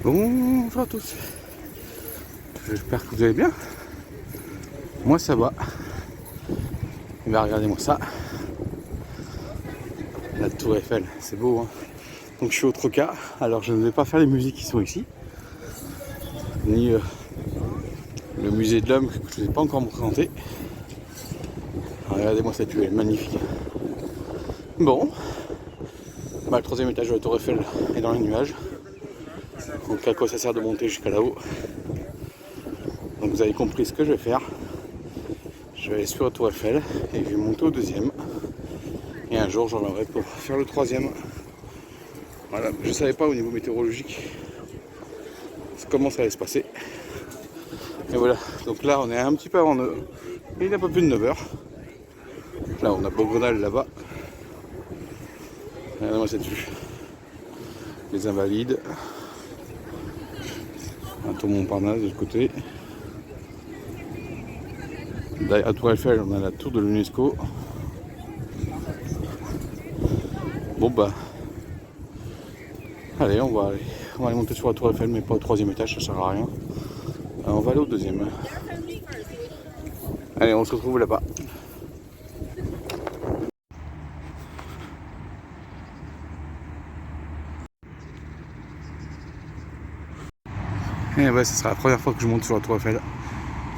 Bonjour à tous. J'espère que vous allez bien. Moi ça va. Et bien regardez-moi ça. La tour Eiffel, c'est beau hein. Donc je suis au Troca. Alors je ne vais pas faire les musiques qui sont ici. Ni le musée de l'homme que je ne vous ai pas encore présenté. Regardez-moi cette vue, elle est magnifique. Bon. Bah, le troisième étage de la tour Eiffel est dans les nuages. Donc à quoi ça sert de monter jusqu'à là-haut? Donc vous avez compris ce que je vais faire. Je vais aller sur la tour Eiffel et je vais monter au deuxième. Et un jour je reviendrai pour faire le troisième. Voilà, je ne savais pas au niveau météorologique comment ça allait se passer. Et voilà, donc là on est un petit peu avant 9h. Il n'est pas plus de 9h. Là on a Beaugrenal là-bas. Regardez-moi cette vue. Les Invalides. Un tour Montparnasse de l'autre côté. Derrière la tour Eiffel, on a la tour de l'UNESCO. Bon bah. Allez, on va aller monter sur la tour Eiffel, mais pas au troisième étage, ça sert à rien. Alors, on va aller au deuxième. Allez, on se retrouve là-bas. Et ouais, ce sera la première fois que je monte sur la tour Eiffel.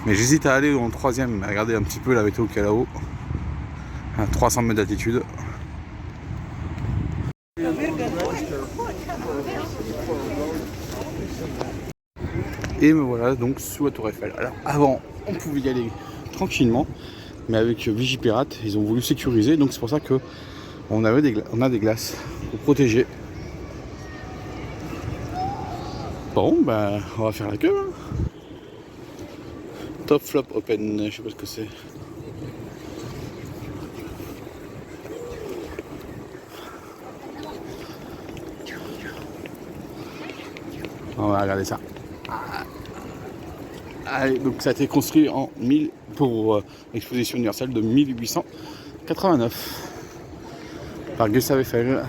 Mais j'hésite à aller dans le troisième, à regarder un petit peu la météo qu'il y a là-haut. À 300 mètres d'altitude. Et me voilà donc sous la tour Eiffel. Alors avant, on pouvait y aller tranquillement, mais avec Vigipirate, ils ont voulu sécuriser, donc c'est pour ça que on a des glaces pour protéger. Bon, bah, on va faire la queue. Hein. Top Flop Open, je sais pas ce que c'est. On va regarder ça. Allez, donc ça a été construit en 1000 pour l'exposition universelle de 1889 par Gustave Eiffel.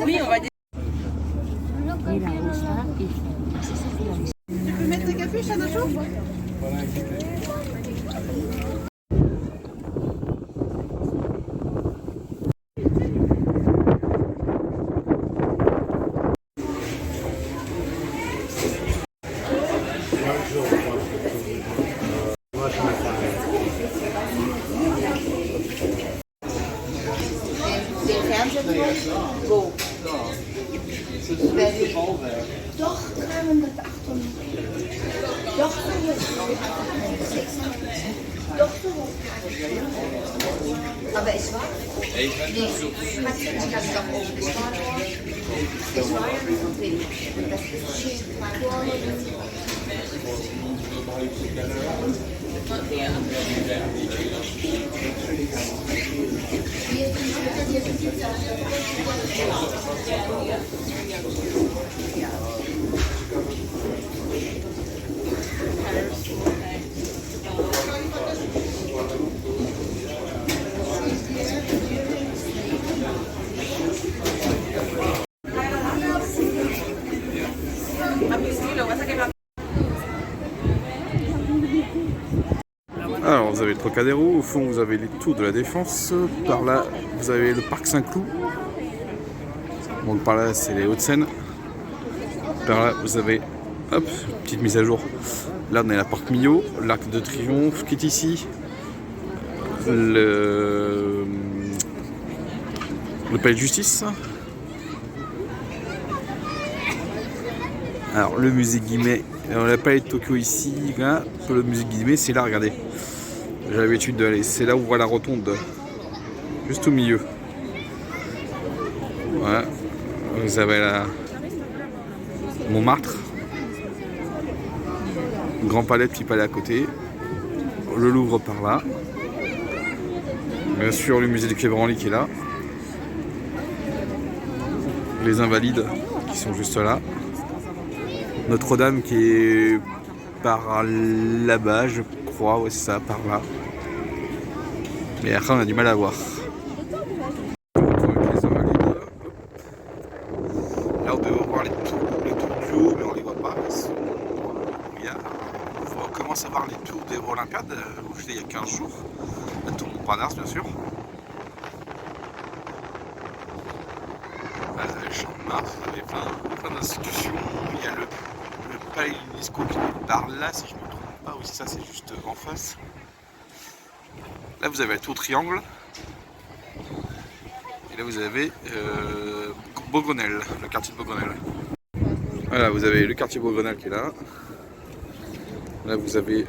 Oui, on va dire. Tu peux mettre des cafés, ça chaud? Wo? Doch, 308. Doch, doch, aber es war nicht, hat sich das doch aufgespart. Es war ja nicht so wenig. Das ist schön. Alors vous avez le Trocadéro, au fond vous avez les tours de la Défense, par là vous avez le parc Saint-Cloud, donc par là c'est les Hauts-de-Seine, par là vous avez, hop, petite mise à jour, là on est à la Porte Millau, l'Arc de Triomphe qui est ici, le Palais de Justice, alors le musée Guimet, on n'a pas de Tokyo ici, là, le musée Guimet c'est là, regardez. J'ai l'habitude d'aller, c'est là où on voit la rotonde, juste au milieu. Voilà. Vous avez la Montmartre, Grand Palais, Petit Palais à côté, le Louvre par là, bien sûr le musée du Quai Branly qui est là, les Invalides qui sont juste là, Notre-Dame qui est par là-bas, je crois, ouais c'est ça, par là. Mais après on a du mal à voir. Les Invalides. Là on devrait voir les tours du haut, mais on les voit pas. On commence à voir les tours des Olympiades, où j'étais il y a 15 jours. La tour Montparnasse bien sûr. Le Champ de Mars, vous avez plein d'institutions. Il y a le palais UNESCO qui est par là, si je ne me trompe pas. Oui, ça c'est juste en face. Là vous avez la tour Triangle. Et là vous avez Beaugrenelle, le quartier de Beaugrenelle. Voilà, vous avez le quartier Beaugrenelle qui est là. Là vous avez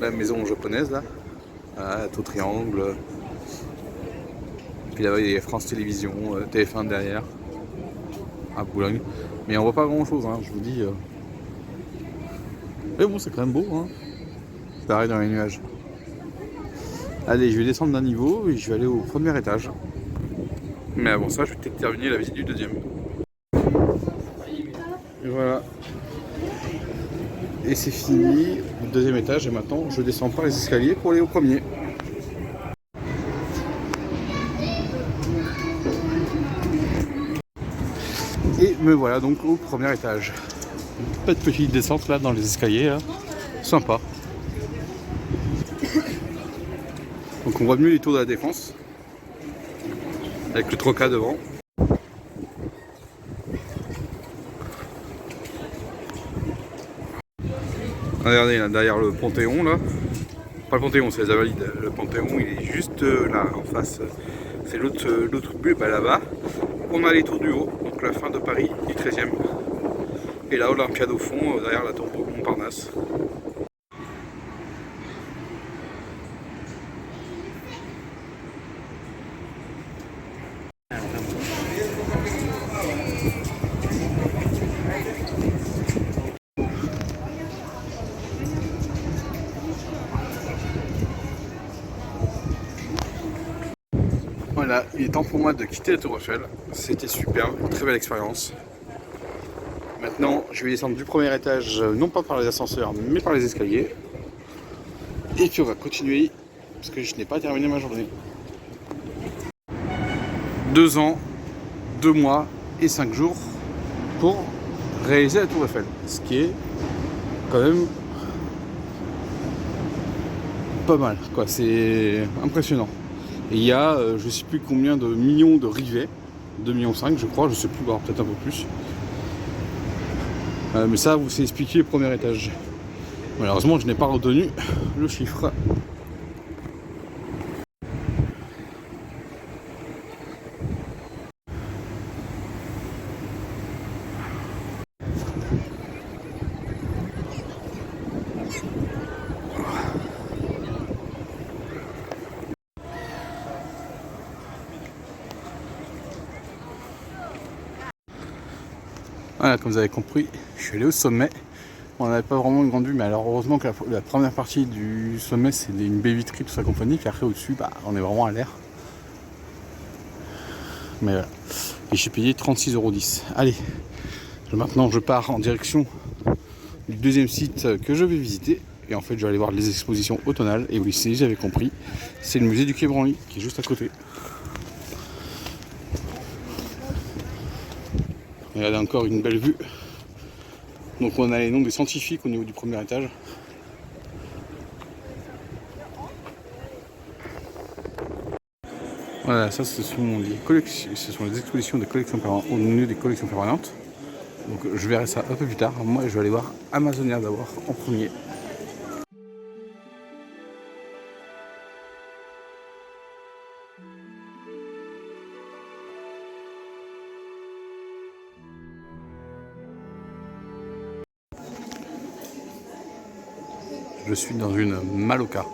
la maison japonaise là. Voilà, la tour Triangle. Puis là-bas il y a France Télévisions, TF1 derrière, à Boulogne. Mais on voit pas grand chose, hein, je vous dis. Mais bon, c'est quand même beau, hein. C'est pareil dans les nuages. Allez, je vais descendre d'un niveau et je vais aller au premier étage. Mais avant ça, je vais peut-être terminer la visite du deuxième. Et voilà. Et c'est fini, le deuxième étage. Et maintenant, je descends par les escaliers pour aller au premier. Et me voilà donc au premier étage. Pas de petite descente là dans les escaliers, là. Sympa. Donc on voit mieux les tours de la Défense. Avec le Troca devant. Regardez là derrière le Panthéon là. Pas le Panthéon, c'est les Invalides. Le Panthéon il est juste là en face. C'est l'autre bulle là-bas. On a les tours du haut, donc la fin de Paris du 13e. Et là Olympiade au fond, derrière la tour Montparnasse. Voilà, il est temps pour moi de quitter la Tour Eiffel. C'était super, une très belle expérience. Maintenant, je vais descendre du premier étage, non pas par les ascenseurs, mais par les escaliers. Et puis on va continuer, parce que je n'ai pas terminé ma journée. 2 ans, 2 mois et 5 jours pour réaliser la Tour Eiffel. Ce qui est quand même pas mal, quoi. C'est impressionnant. Et il y a je sais plus combien de millions de rivets, 2,5 millions je crois, je sais plus, peut-être un peu plus. Mais ça vous c'est expliqué au premier étage. Malheureusement je n'ai pas retenu le chiffre. Voilà, comme vous avez compris, je suis allé au sommet. On n'avait pas vraiment une grande vue, mais alors heureusement que la première partie du sommet c'est une baie vitrée, tout ça compagnie, puis après au-dessus, on est vraiment à l'air. Mais voilà. Et j'ai payé 36,10 €. Allez, maintenant je pars en direction du deuxième site que je vais visiter. Et en fait, je vais aller voir les expositions automnales. Et oui, si j'avais compris, c'est le musée du Quai Branly qui est juste à côté. Et là, encore une belle vue. Donc, on a les noms des scientifiques au niveau du premier étage. Voilà, ça ce sont les expositions des collections permanentes, au milieu des collections permanentes. Donc je verrai ça un peu plus tard. Moi je vais aller voir Amazonia d'abord en premier. Je suis dans une Maloca.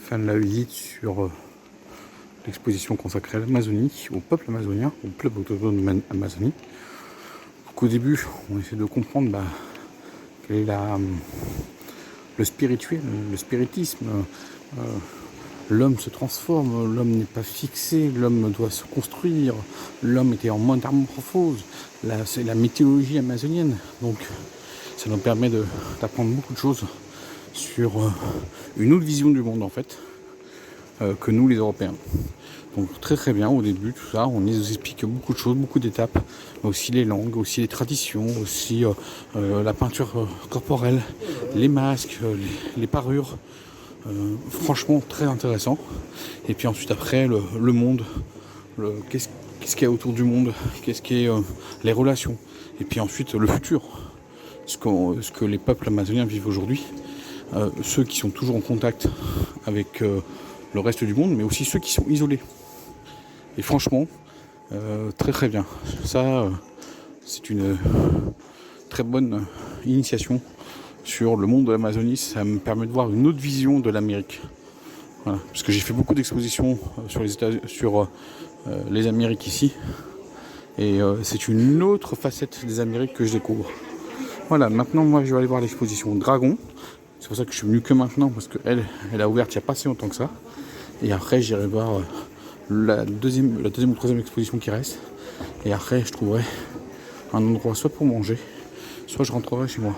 fin de la visite sur l'exposition consacrée à l'Amazonie, au peuple amazonien, au peuple autonome Amazonie. Donc, au début, on essaie de comprendre quel est le spirituel, le spiritisme. L'homme se transforme, l'homme n'est pas fixé, l'homme doit se construire, l'homme était en métamorphose, c'est la mythologie amazonienne. Donc ça nous permet d'apprendre beaucoup de choses sur une autre vision du monde en fait, que nous les Européens. Donc très très bien au début tout ça, on nous explique beaucoup de choses, beaucoup d'étapes, aussi les langues, aussi les traditions, aussi la peinture corporelle, les masques, les parures. Franchement très intéressant. Et puis ensuite après le monde, qu'est-ce qu'il y a autour du monde, qu'est-ce qui est les relations, et puis ensuite le futur, ce que les peuples amazoniens vivent aujourd'hui, ceux qui sont toujours en contact avec le reste du monde, mais aussi ceux qui sont isolés. Et franchement très très bien, ça c'est une très bonne initiation sur le monde de l'Amazonie. Ça me permet de voir une autre vision de l'Amérique. Voilà. Parce que j'ai fait beaucoup d'expositions sur les Amériques ici. Et c'est une autre facette des Amériques que je découvre. Voilà, maintenant moi je vais aller voir l'exposition Dragon. C'est pour ça que je suis venu que maintenant, parce qu'elle a ouvert il n'y a pas si longtemps que ça. Et après j'irai voir la deuxième ou troisième exposition qui reste. Et après je trouverai un endroit soit pour manger, soit je rentrerai chez moi.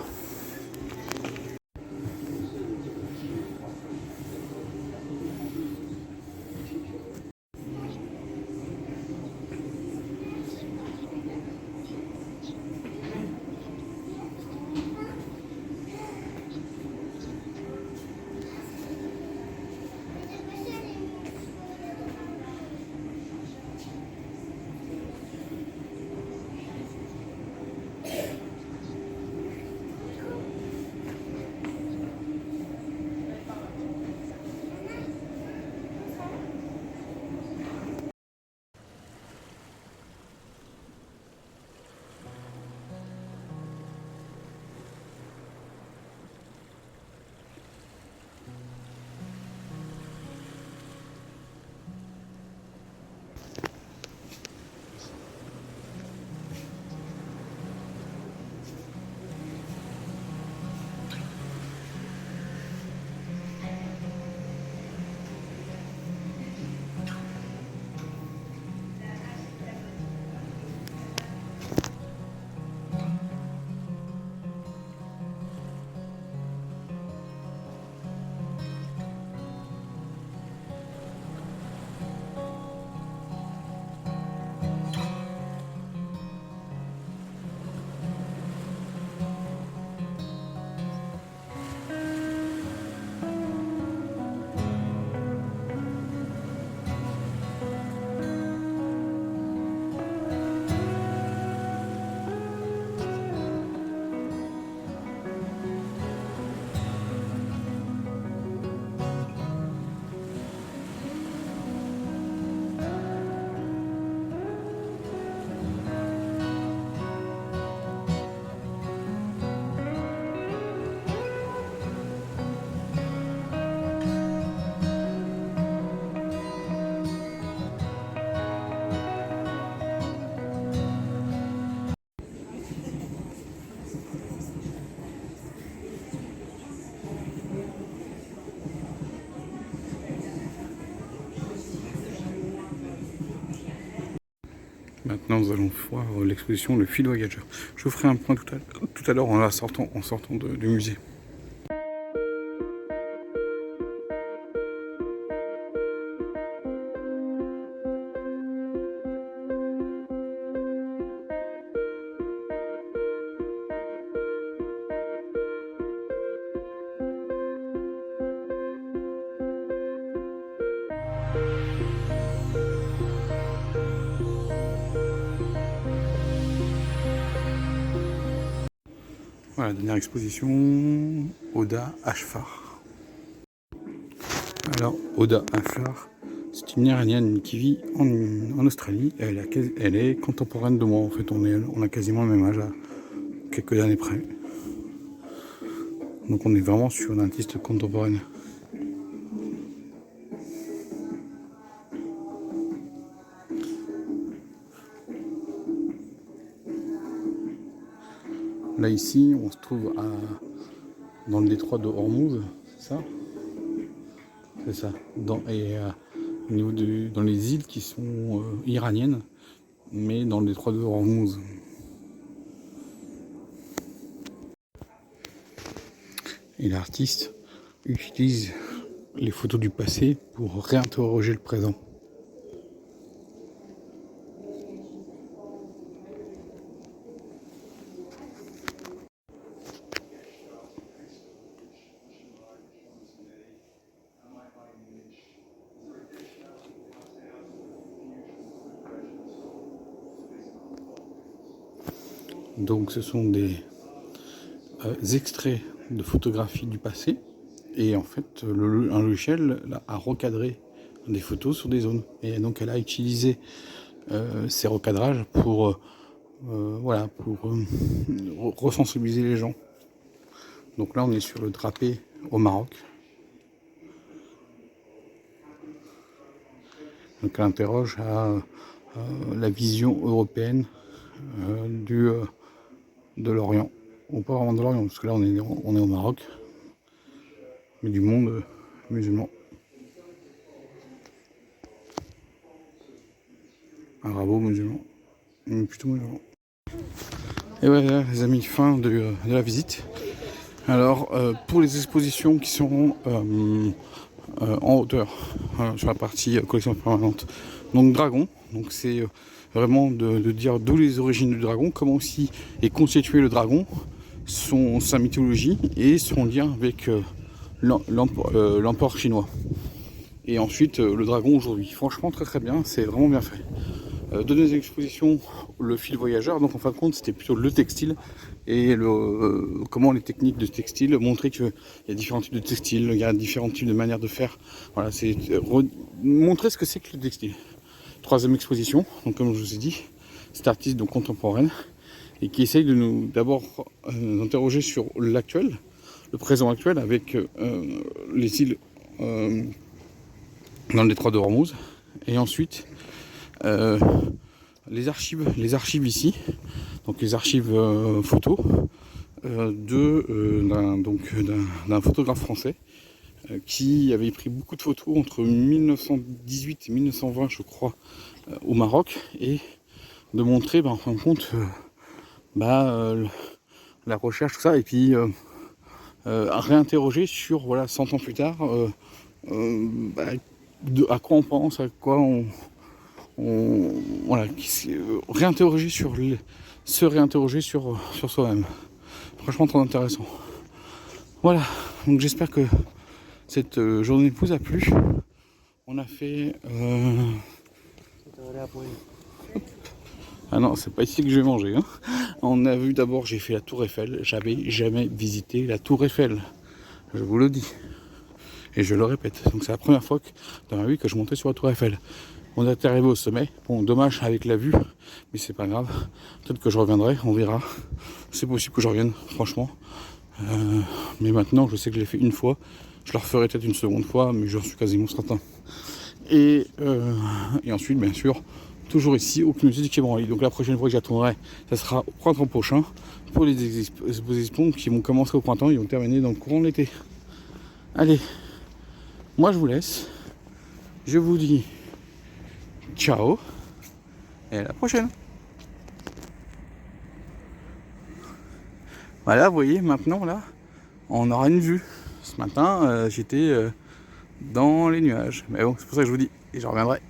Maintenant, nous allons voir l'exposition Le Fil Voyageur. Je vous ferai un point tout à l'heure en sortant du musée. Voilà, dernière exposition, Oda Ashfar. Alors, Oda Ashfar, c'est une Iranienne qui vit en Australie. Elle est contemporaine de moi, en fait, on a quasiment le même âge, à quelques années près. Donc on est vraiment sur une artiste contemporaine. Là ici, on se trouve dans le détroit de Hormuz, c'est ça? C'est ça. Au niveau dans les îles qui sont iraniennes, mais dans le détroit de Hormuz. Et l'artiste utilise les photos du passé pour réinterroger le présent. Donc ce sont des extraits de photographies du passé et en fait un logiciel a recadré des photos sur des zones et donc elle a utilisé ces recadrages pour resensibiliser les gens. Donc là on est sur le drapé au Maroc. Donc elle interroge à la vision européenne de l'Orient. Ou pas vraiment de l'Orient, parce que là on est au Maroc, mais du monde musulman. Arabo-musulman. Plutôt musulman. Et voilà les amis, fin de la visite. Alors pour les expositions qui seront en hauteur sur la partie collection permanente, donc dragon, donc c'est vraiment de dire d'où les origines du dragon, comment aussi est constitué le dragon, sa mythologie et son lien avec l'empereur chinois. Et ensuite le dragon aujourd'hui. Franchement très bien, c'est vraiment bien fait. Deuxième exposition, le fil voyageur, donc en fin de compte c'était plutôt le textile et comment les techniques de textile, montrer qu'il y a différents types de textiles, il y a différents types de manières de faire. Voilà, c'est montrer ce que c'est que le textile. Troisième exposition, donc comme je vous ai dit, cet artiste donc contemporaine et qui essaye de nous d'abord nous interroger sur l'actuel, le présent actuel avec les îles dans le détroit de Hormuz et ensuite les archives ici, donc les archives photos d'un photographe français qui avait pris beaucoup de photos entre 1918 et 1920 je crois au Maroc, et de montrer en fin de compte la recherche, tout ça, et puis à réinterroger sur 100 ans plus tard à quoi on pense, à quoi réinterroger se réinterroger sur soi-même. Franchement très intéressant. Voilà, donc j'espère que cette journée vous a plu. On a fait ah non, c'est pas ici que je vais manger hein. On a vu d'abord, j'ai fait la Tour Eiffel. J'avais jamais visité la Tour Eiffel, je vous le dis et je le répète. Donc c'est la première fois dans ma vie que je montais sur la Tour Eiffel. On est arrivé au sommet, bon dommage avec la vue, mais c'est pas grave, peut-être que je reviendrai, on verra. C'est possible que je revienne, franchement. Mais maintenant je sais que je l'ai fait une fois, je le referai peut-être une seconde fois, mais j'en suis quasiment certain. Et ensuite bien sûr, toujours ici, au Musée du Quai Branly. Donc la prochaine fois que j'y retournerai, ça sera au printemps prochain, pour les expositions qui vont commencer au printemps, ils vont terminer dans le courant de l'été. Allez, moi je vous laisse, je vous dis ciao et à la prochaine. Voilà, vous voyez, maintenant là, on aura une vue. Ce matin, j'étais dans les nuages. Mais bon, c'est pour ça que je vous dis, et je reviendrai.